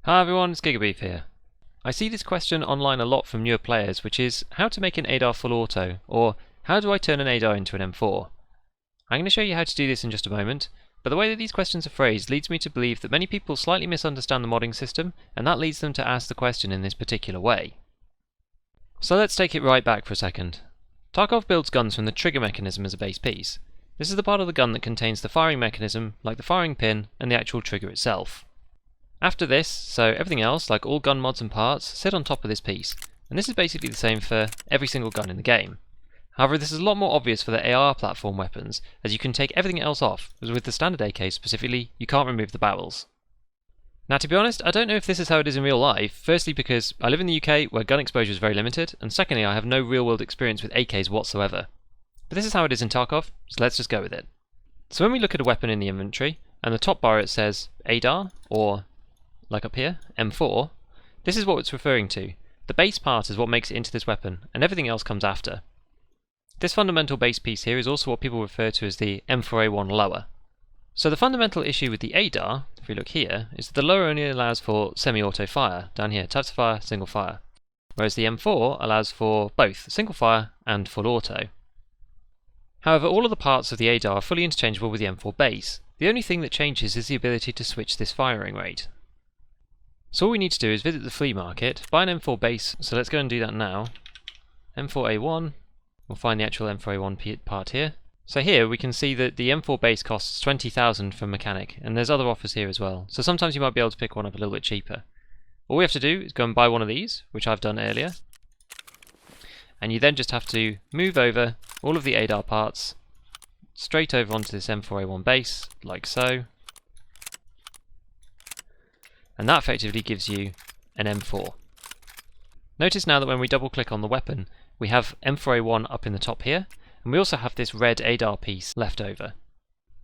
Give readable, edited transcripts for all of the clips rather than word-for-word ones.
Hi everyone, it's Gigabeef here. I see this question online a lot from newer players, which is how to make an ADAR full auto, or how do I turn an ADAR into an M4? I'm going to show you how to do this in just a moment, but the way that these questions are phrased leads me to believe that many people slightly misunderstand the modding system, and that leads them to ask the question in this particular way. So let's take it right back for a second. Tarkov builds guns from the trigger mechanism as a base piece. This is the part of the gun that contains the firing mechanism, like the firing pin, and the actual trigger itself. After this, so everything else, like all gun mods and parts, sit on top of this piece, and this is basically the same for every single gun in the game. However, this is a lot more obvious for the AR platform weapons, as you can take everything else off, as with the standard AK specifically, you can't remove the barrels. Now to be honest, I don't know if this is how it is in real life, firstly because I live in the UK where gun exposure is very limited, and secondly I have no real world experience with AKs whatsoever. But this is how it is in Tarkov, so let's just go with it. So when we look at a weapon in the inventory, and the top bar it says ADAR, or like up here, M4, this is what it's referring to. The base part is what makes it into this weapon, and everything else comes after. This fundamental base piece here is also what people refer to as the M4A1 lower. So the fundamental issue with the ADAR, if we look here, is that the lower only allows for semi-auto fire, down here, types of fire, single fire, whereas the M4 allows for both single fire and full auto. However, all of the parts of the ADAR are fully interchangeable with the M4 base. The only thing that changes is the ability to switch this firing rate. So all we need to do is visit the flea market, buy an M4 base, so let's go and do that now. M4A1, we'll find the actual M4A1 part here. So here we can see that the M4 base costs 20,000 from Mechanic, and there's other offers here as well, so sometimes you might be able to pick one up a little bit cheaper. All we have to do is go and buy one of these, which I've done earlier, and you then just have to move over all of the ADAR parts straight over onto this M4A1 base, like so. And that effectively gives you an M4. Notice now that when we double click on the weapon, we have M4A1 up in the top here, and we also have this red ADAR piece left over.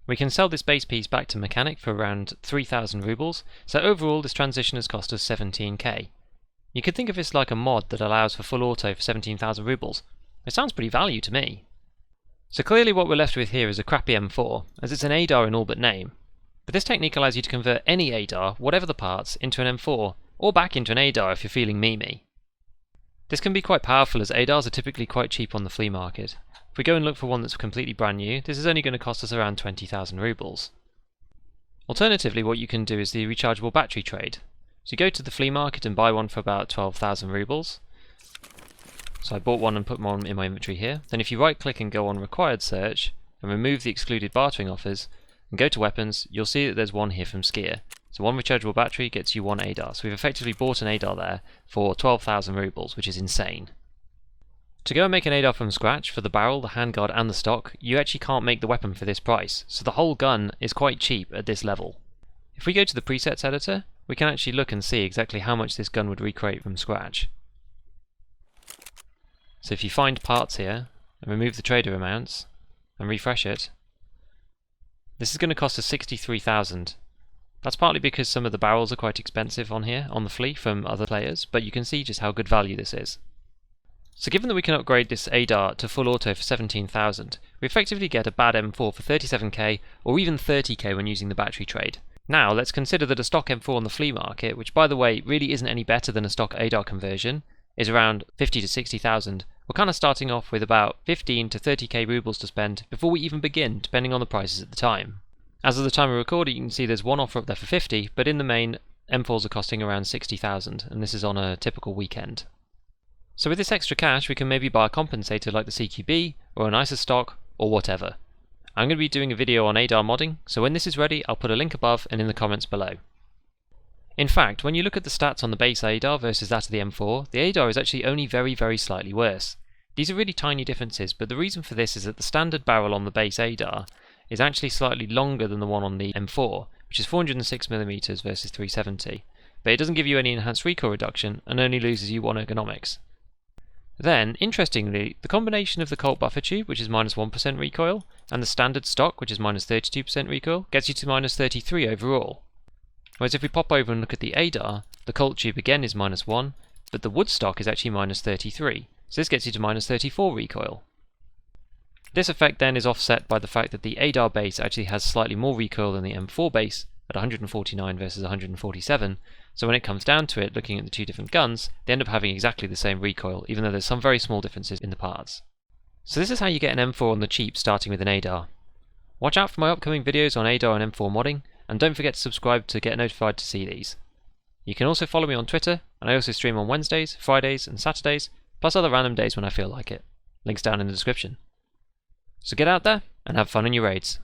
We can sell this base piece back to Mechanic for around 3,000 rubles, so overall this transition has cost us 17k. You could think of this like a mod that allows for full auto for 17,000 rubles. It sounds pretty value to me. So clearly what we're left with here is a crappy M4, as it's an ADAR in all but name. But this technique allows you to convert any ADAR, whatever the parts, into an M4, or back into an ADAR if you're feeling memey. This can be quite powerful as ADARs are typically quite cheap on the flea market. If we go and look for one that's completely brand new, this is only going to cost us around 20,000 rubles. Alternatively, what you can do is the rechargeable battery trade. So you go to the flea market and buy one for about 12,000 rubles. So I bought one and put one in my inventory here. Then if you right click and go on required search, and remove the excluded bartering offers, and go to weapons, you'll see that there's one here from Skier. So one rechargeable battery gets you one ADAR. So we've effectively bought an ADAR there for 12,000 rubles, which is insane. To go and make an ADAR from scratch for the barrel, the handguard and the stock, you actually can't make the weapon for this price. So the whole gun is quite cheap at this level. If we go to the presets editor, we can actually look and see exactly how much this gun would recreate from scratch. So if you find parts here, and remove the trader amounts, and refresh it, this is going to cost us 63,000. That's partly because some of the barrels are quite expensive on here, on the flea, from other players, but you can see just how good value this is. So given that we can upgrade this ADAR to full auto for 17,000, we effectively get a bad M4 for 37k, or even 30k when using the battery trade. Now let's consider that a stock M4 on the flea market, which by the way really isn't any better than a stock ADAR conversion, is around 50 to 60,000. We're kind of starting off with about 15 to 30k rubles to spend before we even begin, depending on the prices at the time. As of the time of recording, you can see there's one offer up there for 50, but in the main, M4s are costing around 60,000, and this is on a typical weekend. So with this extra cash, we can maybe buy a compensator like the CQB, or a nicer stock, or whatever. I'm going to be doing a video on ADAR modding, so when this is ready, I'll put a link above and in the comments below. In fact, when you look at the stats on the base ADAR versus that of the M4, the ADAR is actually only very slightly worse. These are really tiny differences, but the reason for this is that the standard barrel on the base ADAR is actually slightly longer than the one on the M4, which is 406mm versus 370, but it doesn't give you any enhanced recoil reduction and only loses you 1 ergonomics. Then, interestingly, the combination of the Colt buffer tube, which is -1% recoil, and the standard stock, which is -32% recoil, gets you to -33 overall. Whereas if we pop over and look at the ADAR, the Colt tube again is -1, but the wood stock is actually -33, so this gets you to -34 recoil. This effect then is offset by the fact that the ADAR base actually has slightly more recoil than the M4 base at 149 versus 147, So when it comes down to it, looking at the two different guns, they end up having exactly the same recoil, even though there's some very small differences in the parts. So this is how you get an M4 on the cheap starting with an ADAR. Watch out for my upcoming videos on ADAR and M4 modding, and don't forget to subscribe to get notified to see these. You can also follow me on Twitter, and I also stream on Wednesdays, Fridays and Saturdays, plus other random days when I feel like it. Links down in the description. So get out there, and have fun in your raids.